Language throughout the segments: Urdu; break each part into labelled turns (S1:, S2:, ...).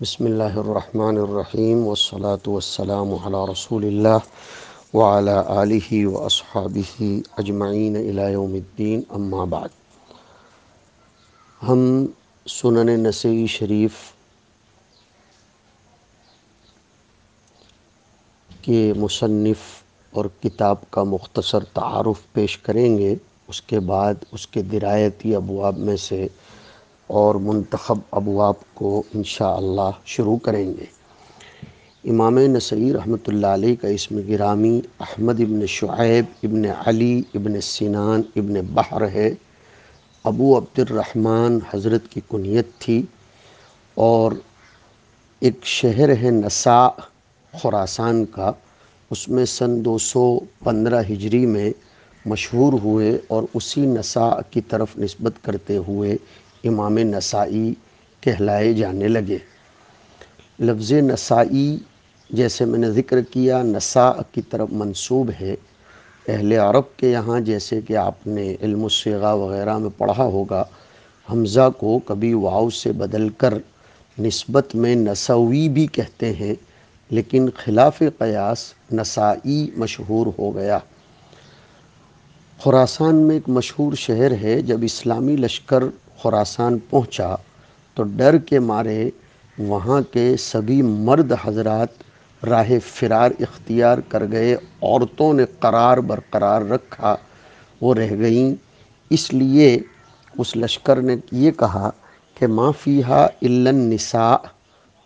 S1: بسم اللہ الرحمن الرحیم والصلاة والسلام علی رسول اللہ وعلی آلہ واصحابہ اجمعین الی یوم الدین، اما بعد۔ ہم سنن نسائی شریف کے مصنف اور کتاب کا مختصر تعارف پیش کریں گے، اس کے بعد اس کے درایتی ابواب میں سے اور منتخب ابواب کو انشاءاللہ شروع کریں گے۔ امام نسائی رحمۃ اللہ علیہ کا اسم گرامی احمد ابن شعیب ابن علی ابن سنان ابن بحر ہے۔ ابو عبد الرحمن حضرت کی کنیت تھی، اور ایک شہر ہے نساء خراسان کا، اس میں سن 215 ہجری میں مشہور ہوئے، اور اسی نساء کی طرف نسبت کرتے ہوئے امام نسائی کہلائے جانے لگے۔ لفظ نسائی جیسے میں نے ذکر کیا نساء کی طرف منسوب ہے۔ اہل عرب کے یہاں جیسے کہ آپ نے علم الصیغہ وغیرہ میں پڑھا ہوگا، حمزہ کو کبھی واو سے بدل کر نسبت میں نسوی بھی کہتے ہیں، لیکن خلاف قیاس نسائی مشہور ہو گیا۔ خراسان میں ایک مشہور شہر ہے، جب اسلامی لشکر خراسان پہنچا تو ڈر کے مارے وہاں کے سبھی مرد حضرات راہ فرار اختیار کر گئے، عورتوں نے قرار برقرار رکھا، وہ رہ گئیں۔ اس لیے اس لشکر نے یہ کہا کہ ما فیہا الا النساء،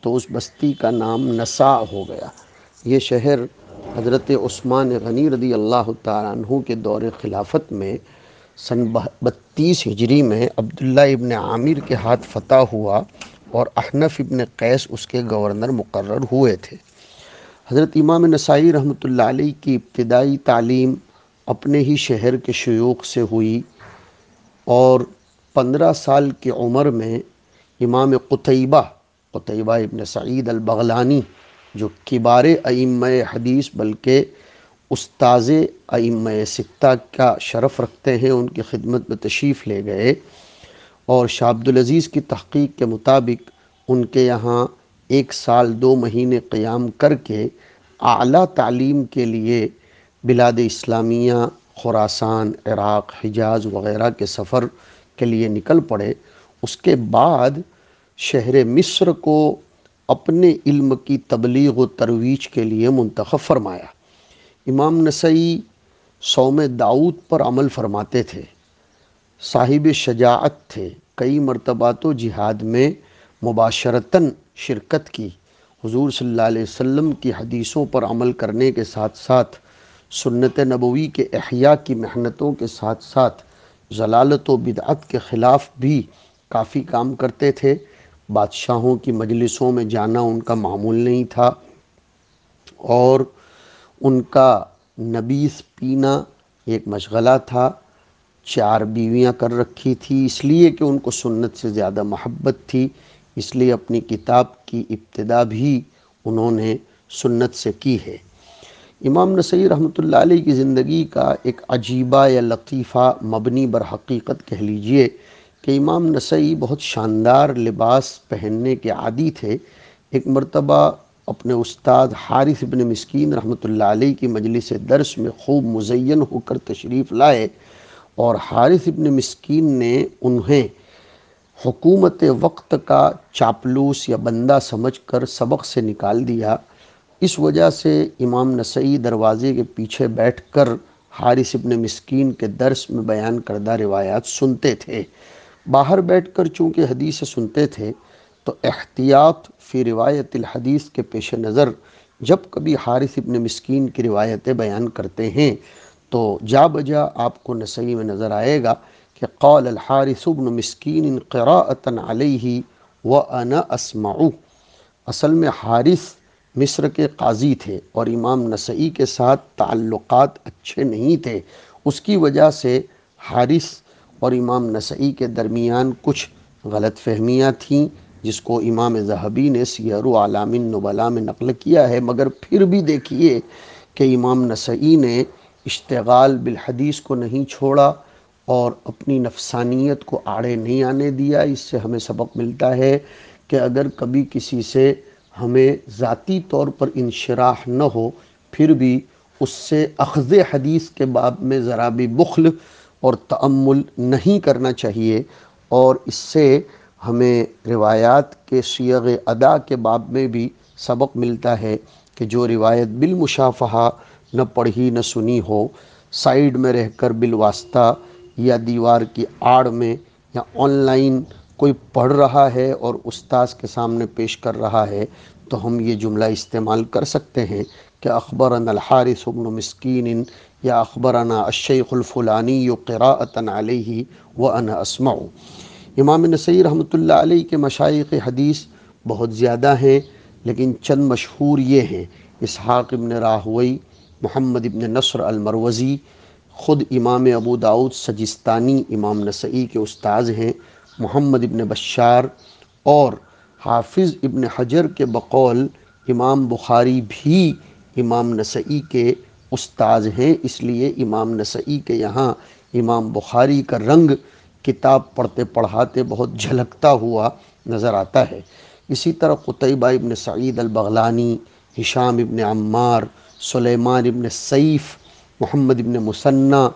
S1: تو اس بستی کا نام نساء ہو گیا۔ یہ شہر حضرت عثمان غنی رضی اللہ تعالیٰ عنہ کے دور خلافت میں سن 32 ہجری میں عبداللہ ابن عامر کے ہاتھ فتح ہوا، اور احنف ابن قیس اس کے گورنر مقرر ہوئے تھے۔ حضرت امام نسائی رحمۃ اللہ علیہ کی ابتدائی تعلیم اپنے ہی شہر کے شیوخ سے ہوئی، اور 15 سال کی عمر میں امام قتیبہ ابن سعید البغلانی، جو کبار ائمہ حدیث بلکہ استاذ ائمہ ستہ کا شرف رکھتے ہیں، ان کی خدمت میں تشریف لے گئے، اور شاہ عبدالعزیز کی تحقیق کے مطابق ان کے یہاں 1 سال 2 مہینے قیام کر کے اعلیٰ تعلیم کے لیے بلاد اسلامیہ، خراسان، عراق، حجاز وغیرہ کے سفر کے لیے نکل پڑے۔ اس کے بعد شہر مصر کو اپنے علم کی تبلیغ و ترویج کے لیے منتخب فرمایا۔ امام نسائی صوم داؤد پر عمل فرماتے تھے، صاحب شجاعت تھے، کئی مرتبہ تو جہاد میں مباشرتاً شرکت کی، حضور صلی اللہ علیہ وسلم کی حدیثوں پر عمل کرنے کے ساتھ ساتھ سنت نبوی کے احیاء کی محنتوں کے ساتھ ساتھ ضلالت و بدعت کے خلاف بھی کافی کام کرتے تھے۔ بادشاہوں کی مجلسوں میں جانا ان کا معمول نہیں تھا، اور ان کا نبیذ پینا ایک مشغلہ تھا۔ 4 بیویاں کر رکھی تھی، اس لیے کہ ان کو سنت سے زیادہ محبت تھی، اس لیے اپنی کتاب کی ابتدا بھی انہوں نے سنت سے کی ہے۔ امام نسائی رحمۃ اللہ علیہ کی زندگی کا ایک عجیبہ یا لطیفہ مبنی بر حقیقت کہہ لیجئے کہ امام نسائی بہت شاندار لباس پہننے کے عادی تھے۔ ایک مرتبہ اپنے استاد حارث ابن مسکین رحمۃ اللہ علیہ کی مجلس درس میں خوب مزین ہو کر تشریف لائے، اور حارث ابن مسکین نے انہیں حکومت وقت کا چاپلوس یا بندہ سمجھ کر سبق سے نکال دیا۔ اس وجہ سے امام نسائی دروازے کے پیچھے بیٹھ کر حارث ابن مسکین کے درس میں بیان کردہ روایات سنتے تھے۔ باہر بیٹھ کر چونکہ حدیث سنتے تھے، تو احتیاط فی روایت الحدیث کے پیش نظر جب کبھی حارث ابن مسکین کی روایتیں بیان کرتے ہیں تو جا بجا آپ کو نسائی میں نظر آئے گا کہ قال الحارث ابن مسکین قراءة علیہ وانا اسمع۔ اصل میں حارث مصر کے قاضی تھے، اور امام نسائی کے ساتھ تعلقات اچھے نہیں تھے، اس کی وجہ سے حارث اور امام نسائی کے درمیان کچھ غلط فہمیاں تھیں، جس کو امام ذہبی نے سیر اعلام النبلاء میں نقل کیا ہے۔ مگر پھر بھی دیکھیے کہ امام نسائی نے اشتغال بالحدیث کو نہیں چھوڑا، اور اپنی نفسانیت کو آڑے نہیں آنے دیا۔ اس سے ہمیں سبق ملتا ہے کہ اگر کبھی کسی سے ہمیں ذاتی طور پر انشراح نہ ہو، پھر بھی اس سے اخذ حدیث کے باب میں ذرا بھی بخل اور تأمل نہیں کرنا چاہیے، اور اس سے ہمیں روایات کے صیغ ادا کے باب میں بھی سبق ملتا ہے کہ جو روایت بالمشافہہ نہ پڑھی نہ سنی ہو، سائیڈ میں رہ کر بالواسطہ یا دیوار کی آڑ میں یا آن لائن کوئی پڑھ رہا ہے اور استاذ کے سامنے پیش کر رہا ہے، تو ہم یہ جملہ استعمال کر سکتے ہیں کہ اخبرنا الحارث بن مسکین یا اخبرنا الشیخ الفلانی قراءۃ علیہ وانا اسمع۔ امام نسائی رحمۃ اللہ علیہ کے مشائخ حدیث بہت زیادہ ہیں، لیکن چند مشہور یہ ہیں: اسحاق ابن راہوی، محمد ابن نصر المروزی، خود امام ابو داؤد سجستانی امام نسائی کے استاذ ہیں، محمد ابن بشار، اور حافظ ابن حجر کے بقول امام بخاری بھی امام نسائی کے استاذ ہیں، اس لیے امام نسائی کے یہاں امام بخاری کا رنگ کتاب پڑھتے پڑھاتے بہت جھلکتا ہوا نظر آتا ہے۔ اسی طرح قتیبہ ابن سعید البغلانی، ہشام ابن عمار، سلیمان ابن سیف، محمد ابن مثنی،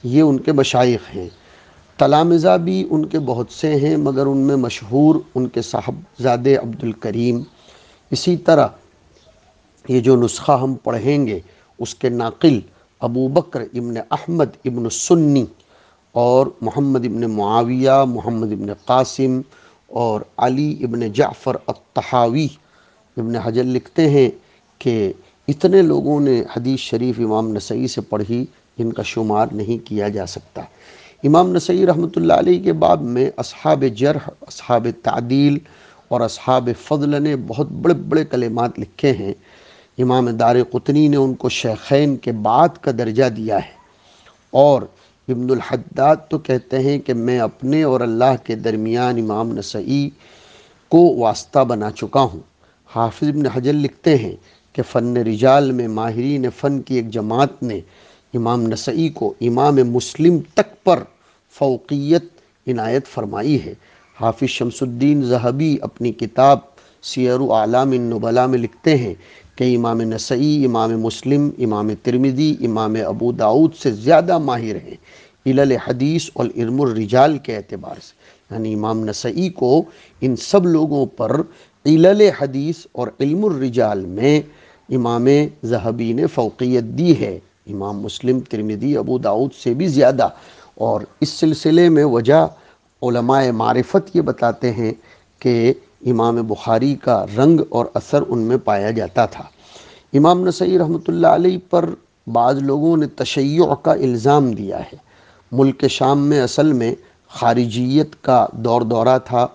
S1: یہ ان کے مشائخ ہیں۔ تلامذہ بھی ان کے بہت سے ہیں، مگر ان میں مشہور ان کے صاحبزادے عبد الکریم۔ اسی طرح یہ جو نسخہ ہم پڑھیں گے اس کے ناقل ابو بکر ابن احمد ابن سنی اور محمد ابن معاویہ، محمد ابن قاسم اور علی ابن جعفر الطحاوی۔ ابن حجر لکھتے ہیں کہ اتنے لوگوں نے حدیث شریف امام نسائی سے پڑھی جن کا شمار نہیں کیا جا سکتا۔ امام نسائی رحمۃ اللہ علیہ کے باب میں اصحاب جرح، اصحاب تعدیل اور اصحاب فضل نے بہت بڑے بڑے کلمات لکھے ہیں۔ امام دارقطنی نے ان کو شیخین کے بعد کا درجہ دیا ہے، اور ابن الحداد تو کہتے ہیں کہ میں اپنے اور اللہ کے درمیان امام نسائی کو واسطہ بنا چکا ہوں۔ حافظ ابن حجر لکھتے ہیں کہ فن رجال میں ماہرین فن کی ایک جماعت نے امام نسائی کو امام مسلم تک پر فوقیت عنایت فرمائی ہے۔ حافظ شمس الدین ذہبی اپنی کتاب سیر اعلام النبلاء میں لکھتے ہیں کہ امام نسائی امام مسلم، امام ترمذی، امام ابو داؤد سے زیادہ ماہر ہیں علل حدیث اور علم الرجال کے اعتبار سے، یعنی امام نسائی کو ان سب لوگوں پر علل حدیث اور علم الرجال میں امام ذہبی نے فوقیت دی ہے، امام مسلم، ترمذی، ابو داؤد سے بھی زیادہ۔ اور اس سلسلے میں وجہ علماء معرفت یہ بتاتے ہیں کہ امام بخاری کا رنگ اور اثر ان میں پایا جاتا تھا۔ امام نسائی رحمۃ اللہ علیہ پر بعض لوگوں نے تشیع کا الزام دیا ہے۔ ملک شام میں اصل میں خارجیت کا دور دورہ تھا،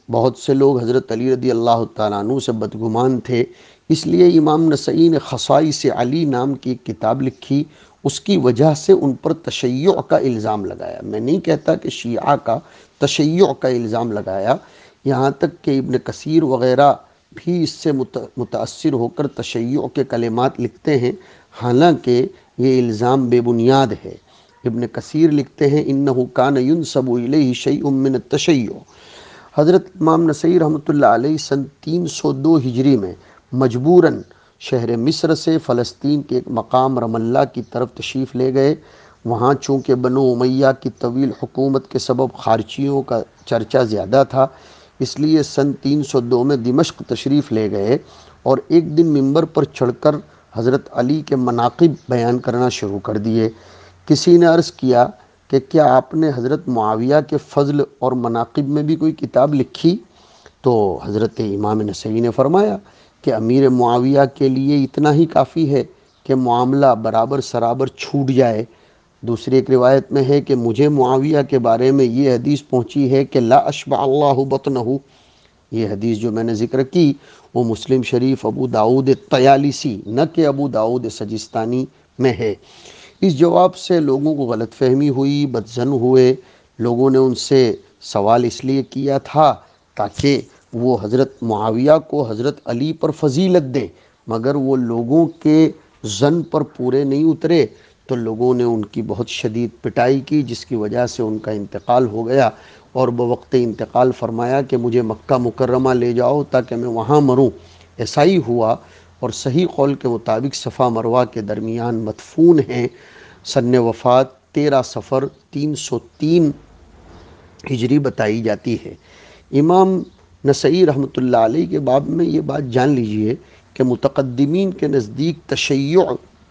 S1: بہت سے لوگ حضرت علی رضی اللہ تعالیٰ عنہ سے بدگمان تھے، اس لیے امام نسائی نے خصائص علی نام کی ایک کتاب لکھی، اس کی وجہ سے ان پر تشیع کا الزام لگایا۔ میں نہیں کہتا کہ شیعہ کا، تشیع کا الزام لگایا، یہاں تک کہ ابن کثیر وغیرہ بھی اس سے متاثر ہو کر تشیع کے کلمات لکھتے ہیں، حالانکہ یہ الزام بے بنیاد ہے۔ ابن کثیر لکھتے ہیں انہ کان ینسب الیہ شیء من التشیع۔ حضرت امام نسائی رحمۃ اللہ علیہ سن 302 ہجری میں مجبوراً شہر مصر سے فلسطین کے ایک مقام رم اللہ کی طرف تشریف لے گئے۔ وہاں چونکہ بنو امیہ کی طویل حکومت کے سبب خارجیوں کا چرچا زیادہ تھا، اس لیے سن 302 میں دمشق تشریف لے گئے اور ایک دن منبر پر چڑھ کر حضرت علی کے مناقب بیان کرنا شروع کر دیے۔ کسی نے عرض کیا کہ کیا آپ نے حضرت معاویہ کے فضل اور مناقب میں بھی کوئی کتاب لکھی؟ تو حضرت امام نسائی نے فرمایا کہ امیر معاویہ کے لیے اتنا ہی کافی ہے کہ معاملہ برابر سرابر چھوٹ جائے۔ دوسری ایک روایت میں ہے کہ مجھے معاویہ کے بارے میں یہ حدیث پہنچی ہے کہ لا اشبع اللہ بطنہ، یہ حدیث جو میں نے ذکر کی وہ مسلم شریف ابو داؤد طیالسی، نہ کہ ابو داؤد سجستانی میں ہے۔ اس جواب سے لوگوں کو غلط فہمی ہوئی، بدظن ہوئے، لوگوں نے ان سے سوال اس لیے کیا تھا تاکہ وہ حضرت معاویہ کو حضرت علی پر فضیلت دیں، مگر وہ لوگوں کے ظن پر پورے نہیں اترے تو لوگوں نے ان کی بہت شدید پٹائی کی، جس کی وجہ سے ان کا انتقال ہو گیا۔ اور بوقت انتقال فرمایا کہ مجھے مکہ مکرمہ لے جاؤ تاکہ میں وہاں مروں۔ ایسا ہی ہوا، اور صحیح قول کے مطابق صفا مروہ کے درمیان مدفون ہیں۔ سن وفات 13 صفر 303 ہجری بتائی جاتی ہے۔ امام نسائی رحمۃ اللہ علیہ کے باب میں یہ بات جان لیجئے کہ متقدمین کے نزدیک تشیع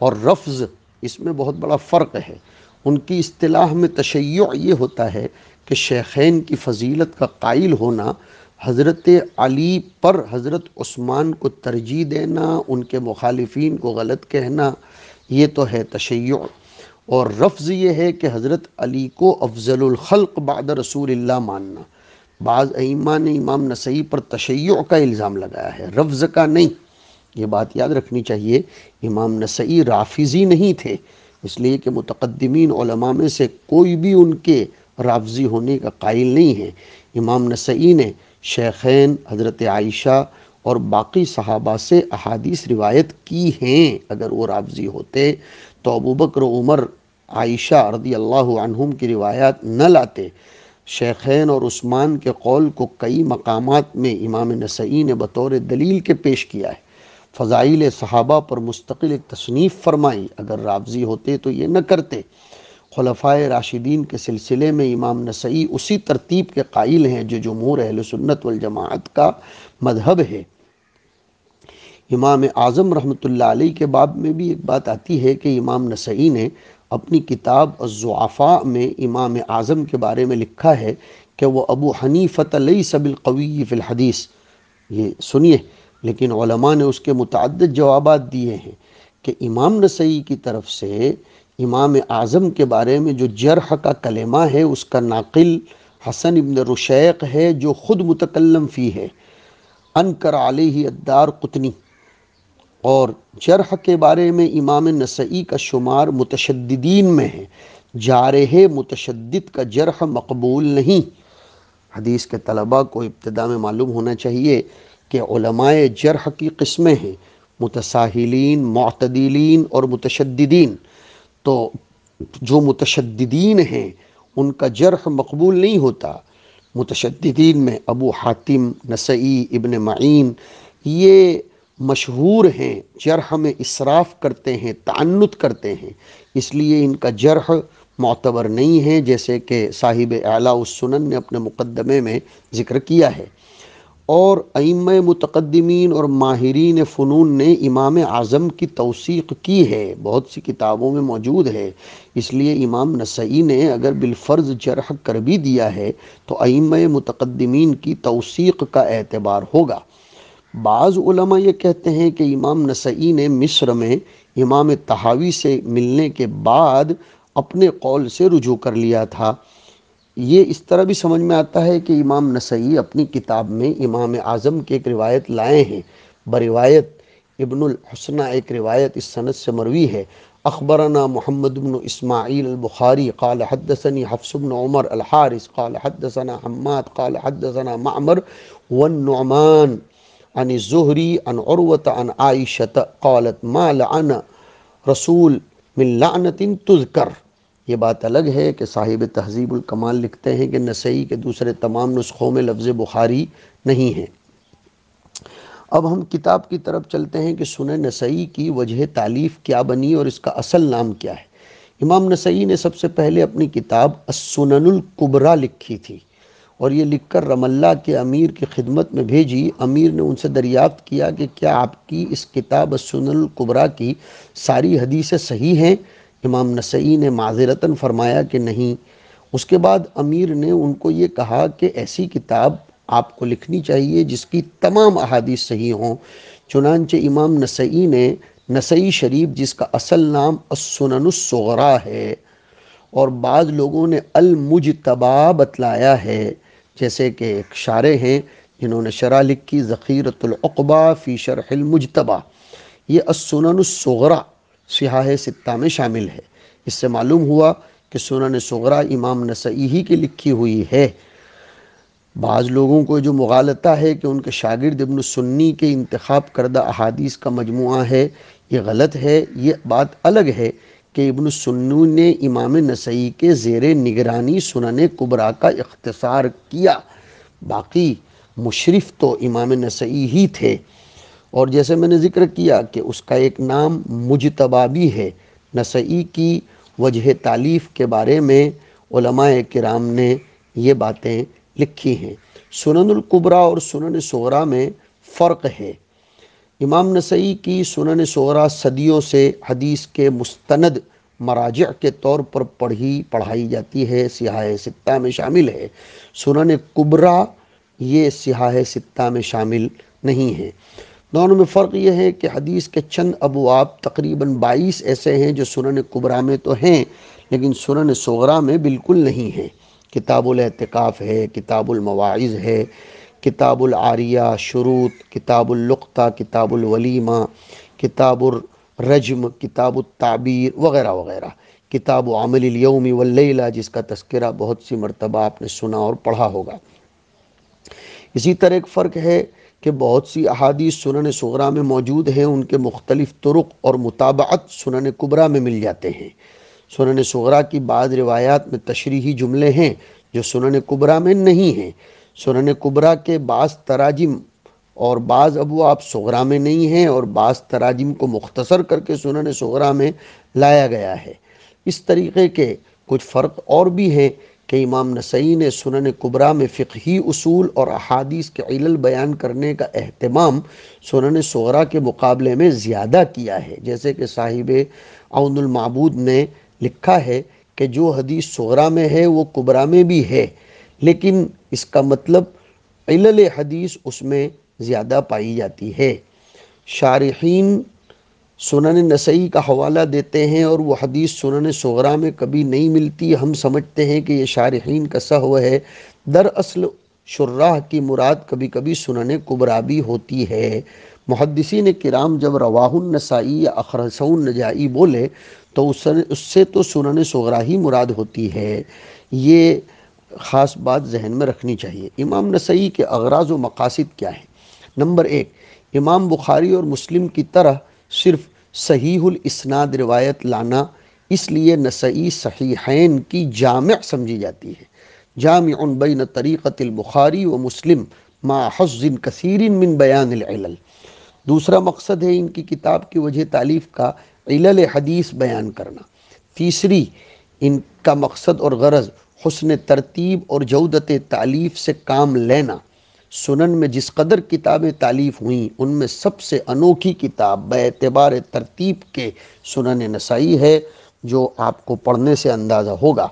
S1: اور رفض، اس میں بہت بڑا فرق ہے۔ ان کی اصطلاح میں تشیع یہ ہوتا ہے کہ شیخین کی فضیلت کا قائل ہونا، حضرت علی پر حضرت عثمان کو ترجیح دینا، ان کے مخالفین کو غلط کہنا، یہ تو ہے تشیع۔ اور رفض یہ ہے کہ حضرت علی کو افضل الخلق بعد رسول اللہ ماننا۔ بعض ائمہ نے امام نسائی پر تشیع کا الزام لگایا ہے، رفض کا نہیں۔ یہ بات یاد رکھنی چاہیے، امام نسائی رافضی نہیں تھے، اس لیے کہ متقدمین علماء میں سے کوئی بھی ان کے رافضی ہونے کا قائل نہیں ہے۔ امام نسائی نے شیخین، حضرت عائشہ اور باقی صحابہ سے احادیث روایت کی ہیں۔ اگر وہ رافضی ہوتے تو ابوبکر و عمر، عائشہ رضی اللہ عنہم کی روایات نہ لاتے۔ شیخین اور عثمان کے قول کو کئی مقامات میں امام نسائی نے بطور دلیل کے پیش کیا ہے۔ فضائل صحابہ پر مستقل ایک تصنیف فرمائی، اگر رافضی ہوتے تو یہ نہ کرتے۔ خلفائے راشدین کے سلسلے میں امام نسائی اسی ترتیب کے قائل ہیں جو جمہور اہل سنت والجماعت کا مذہب ہے۔ امام اعظم رحمۃ اللہ علیہ کے باب میں بھی ایک بات آتی ہے کہ امام نسائی نے اپنی کتاب الضعفاء میں امام اعظم کے بارے میں لکھا ہے کہ وہ ابو حنیفۃ لیس بالقوی فی الحدیث۔ یہ سنیے، لیکن علماء نے اس کے متعدد جوابات دیے ہیں کہ امام نسائی کی طرف سے امام اعظم کے بارے میں جو جرح کا کلمہ ہے اس کا ناقل حسن ابن رشیق ہے جو خود متکلم فی ہے، انکر علیہ الدارقطنی۔ اور جرح کے بارے میں امام نسائی کا شمار متشددین میں ہے، جارح متشدد کا جرح مقبول نہیں۔ حدیث کے طلباء کو ابتدا میں معلوم ہونا چاہیے کہ علماء جرح کی قسمیں ہیں، متساہلین، معتدلین اور متشددین۔ تو جو متشددین ہیں ان کا جرح مقبول نہیں ہوتا۔ متشددین میں ابو حاتم، نسائی، ابن معین، یہ مشہور ہیں، جرح میں اسراف کرتے ہیں، تعنت کرتے ہیں، اس لیے ان کا جرح معتبر نہیں ہے، جیسے کہ صاحب اعلیٰ السنن نے اپنے مقدمے میں ذکر کیا ہے۔ اور ائمہ متقدمین اور ماہرین فنون نے امام اعظم کی توثیق کی ہے، بہت سی کتابوں میں موجود ہے، اس لیے امام نسائی نے اگر بالفرض جرح کر بھی دیا ہے تو ائمہ متقدمین کی توثیق کا اعتبار ہوگا۔ بعض علماء یہ کہتے ہیں کہ امام نسائی نے مصر میں امام طحاوی سے ملنے کے بعد اپنے قول سے رجوع کر لیا تھا۔ یہ اس طرح بھی سمجھ میں آتا ہے کہ امام نسائی اپنی کتاب میں امام اعظم کی ایک روایت لائے ہیں، بروایت ابن الحسنہ، ایک روایت اس سند سے مروی ہے، اخبرنا محمد بن اسماعیل البخاری قال حدثني حفص بن عمر الحارث قال حدثنا حماد قال حدثنا معمر والنعمان عن الزہری عن عروة عن عائشة قالت ما لعن رسول من لعنت تذکر۔ یہ بات الگ ہے کہ صاحب تہذیب الکمال لکھتے ہیں کہ نسائی کے دوسرے تمام نسخوں میں لفظ بخاری نہیں ہے۔ اب ہم کتاب کی طرف چلتے ہیں کہ سنن نسائی کی وجہ تالیف کیا بنی اور اس کا اصل نام کیا ہے۔ امام نسائی نے سب سے پہلے اپنی کتاب السنن الکبریٰ لکھی تھی، اور یہ لکھ کر رم اللہ کے امیر کی خدمت میں بھیجی۔ امیر نے ان سے دریافت کیا کہ کیا آپ کی اس کتاب السنن الکبریٰ کی ساری حدیثیں صحیح ہیں؟ امام نسائی نے معذرتاً فرمایا کہ نہیں۔ اس کے بعد امیر نے ان کو یہ کہا کہ ایسی کتاب آپ کو لکھنی چاہیے جس کی تمام احادیث صحیح ہوں۔ چنانچہ امام نسائی نے نسائی شریف، جس کا اصل نام السنن الصغریٰ ہے، اور بعض لوگوں نے المجتبیٰ بتلایا ہے، جیسے کہ ایک شارح ہیں جنہوں نے شرح لکھی ذخیرۃ العقبہ فی شرح المجتبیٰ، یہ السنن الصغریٰ صحاح ستہ میں شامل ہے۔ اس سے معلوم ہوا کہ سنن صغریٰ امام نسائی ہی کی لکھی ہوئی ہے۔ بعض لوگوں کو جو مغالطہ ہے کہ ان کے شاگرد ابن سنی کے انتخاب کردہ احادیث کا مجموعہ ہے، یہ غلط ہے۔ یہ بات الگ ہے کہ ابن السنی نے امام نسائی کے زیر نگرانی سنن کبریٰ کا اختصار کیا، باقی مشرف تو امام نسائی ہی تھے۔ اور جیسے میں نے ذکر کیا کہ اس کا ایک نام مجتبی بھی ہے۔ نسائی کی وجہ تالیف کے بارے میں علماء کرام نے یہ باتیں لکھی ہیں۔ سنن الکبریٰ اور سنن صغریٰ میں فرق ہے۔ امام نسائی کی سنن صغریٰ صدیوں سے حدیث کے مستند مراجع کے طور پر پڑھائی جاتی ہے، صحاح ستہ میں شامل ہے۔ سنن کبریٰ یہ صحاح ستہ میں شامل نہیں ہے۔ دونوں میں فرق یہ ہے کہ حدیث کے چند ابواب تقریباً 22 ایسے ہیں جو سنن کبریٰ میں تو ہیں لیکن سنن صغریٰ میں بالکل نہیں ہیں۔ کتاب الاعتکاف ہے، کتاب المواعظ ہے، کتاب العاریہ، شروط، کتاب اللقطہ، کتاب الولیمہ، کتاب الرجم، کتاب التعبیر وغیرہ وغیرہ، کتاب عمل الیوم واللیلہ جس کا تذکرہ بہت سی مرتبہ آپ نے سنا اور پڑھا ہوگا۔ اسی طرح ایک فرق ہے کہ بہت سی احادیث سنن صغریٰ میں موجود ہیں، ان کے مختلف طرق اور متابعت سنن کبریٰ میں مل جاتے ہیں۔ سنن صغریٰ کی بعض روایات میں تشریحی جملے ہیں جو سنن کبریٰ میں نہیں ہیں۔ سنن کبریٰ کے بعض تراجم اور بعض ابواب صغریٰ میں نہیں ہیں اور بعض تراجم کو مختصر کر کے سنن صغریٰ میں لایا گیا ہے۔ اس طریقے کے کچھ فرق اور بھی ہیں کہ امام نسائی نے سنن کبریٰ میں فقہی اصول اور احادیث کے علل بیان کرنے کا اہتمام سنن صغریٰ کے مقابلے میں زیادہ کیا ہے، جیسے کہ صاحب عون المعبود نے لکھا ہے کہ جو حدیث صغریٰ میں ہے وہ کبریٰ میں بھی ہے، لیکن اس کا مطلب علل حدیث اس میں زیادہ پائی جاتی ہے۔ شارحین سنن نسائی کا حوالہ دیتے ہیں اور وہ حدیث سنن صغریٰ میں کبھی نہیں ملتی، ہم سمجھتے ہیں کہ یہ شارحین کا سہو ہے، دراصل شراح کی مراد کبھی کبھی سنن کبریٰ بھی ہوتی ہے۔ محدثین کرام جب رواہ النسائی یا اخرجہ النسائی بولے تو اس سے تو سنن صغریٰ ہی مراد ہوتی ہے، یہ خاص بات ذہن میں رکھنی چاہیے۔ امام نسائی کے اغراض و مقاصد کیا ہیں؟ نمبر 1، امام بخاری اور مسلم کی طرح صرف صحیح الاسناد روایت لانا، اس لیے نسائی صحیحین کی جامع سمجھی جاتی ہے، جامع بین طریقۃ البخاری و مسلم مع حظ کثیر من بیان العلل۔ دوسرا مقصد ہے ان کی کتاب کی وجہ تالیف کا علل حدیث بیان کرنا۔ تیسری، ان کا مقصد اور غرض حسن ترتیب اور جودت تالیف سے کام لینا۔ سنن میں جس قدر کتابیں تالیف ہوئیں ان میں سب سے انوکھی کتاب بے اعتبار ترتیب کے سنن نسائی ہے، جو آپ کو پڑھنے سے اندازہ ہوگا۔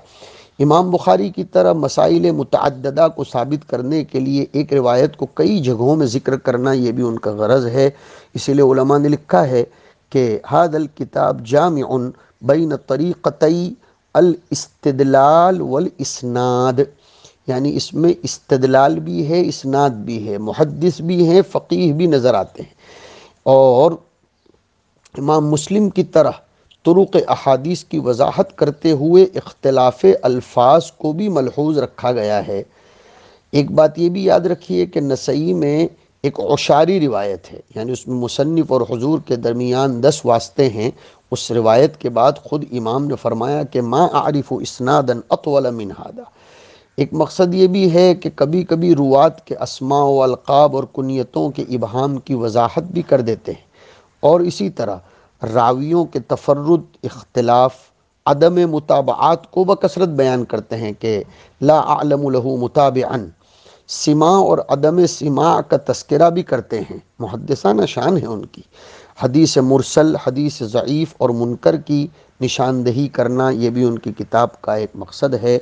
S1: امام بخاری کی طرح مسائل متعددہ کو ثابت کرنے کے لیے ایک روایت کو کئی جگہوں میں ذکر کرنا یہ بھی ان کا غرض ہے، اسی لیے علماء نے لکھا ہے کہ ھذا الکتاب جامع بین طریقتي الاستدلال والاسناد، یعنی اس میں استدلال بھی ہے، اسناد بھی ہے، محدث بھی ہیں، فقیہ بھی نظر آتے ہیں۔ اور امام مسلم کی طرح طرق احادیث کی وضاحت کرتے ہوئے اختلاف الفاظ کو بھی ملحوظ رکھا گیا ہے۔ ایک بات یہ بھی یاد رکھیے کہ نسائی میں ایک عشاری روایت ہے، یعنی اس میں مصنف اور حضور کے درمیان 10 واسطے ہیں۔ اس روایت کے بعد خود امام نے فرمایا کہ ما اعرف اسنادا اطول من هذا۔ ایک مقصد یہ بھی ہے کہ کبھی کبھی روات کے اسماء و القاب اور کنیتوں کے ابہام کی وضاحت بھی کر دیتے ہیں، اور اسی طرح راویوں کے تفرد، اختلاف، عدم متابعات کو بکثرت بیان کرتے ہیں کہ لا اعلم له متابعا۔ سماع اور عدم سماع کا تذکرہ بھی کرتے ہیں، محدثانہ شان ہے ان کی۔ حدیث مرسل، حدیث ضعیف اور منکر کی نشاندہی کرنا یہ بھی ان کی کتاب کا ایک مقصد ہے۔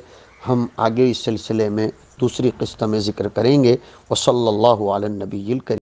S1: ہم آگے اس سلسلے میں دوسری قسط میں ذکر کریں گے۔ وصلی اللہ علی النبی الکریم۔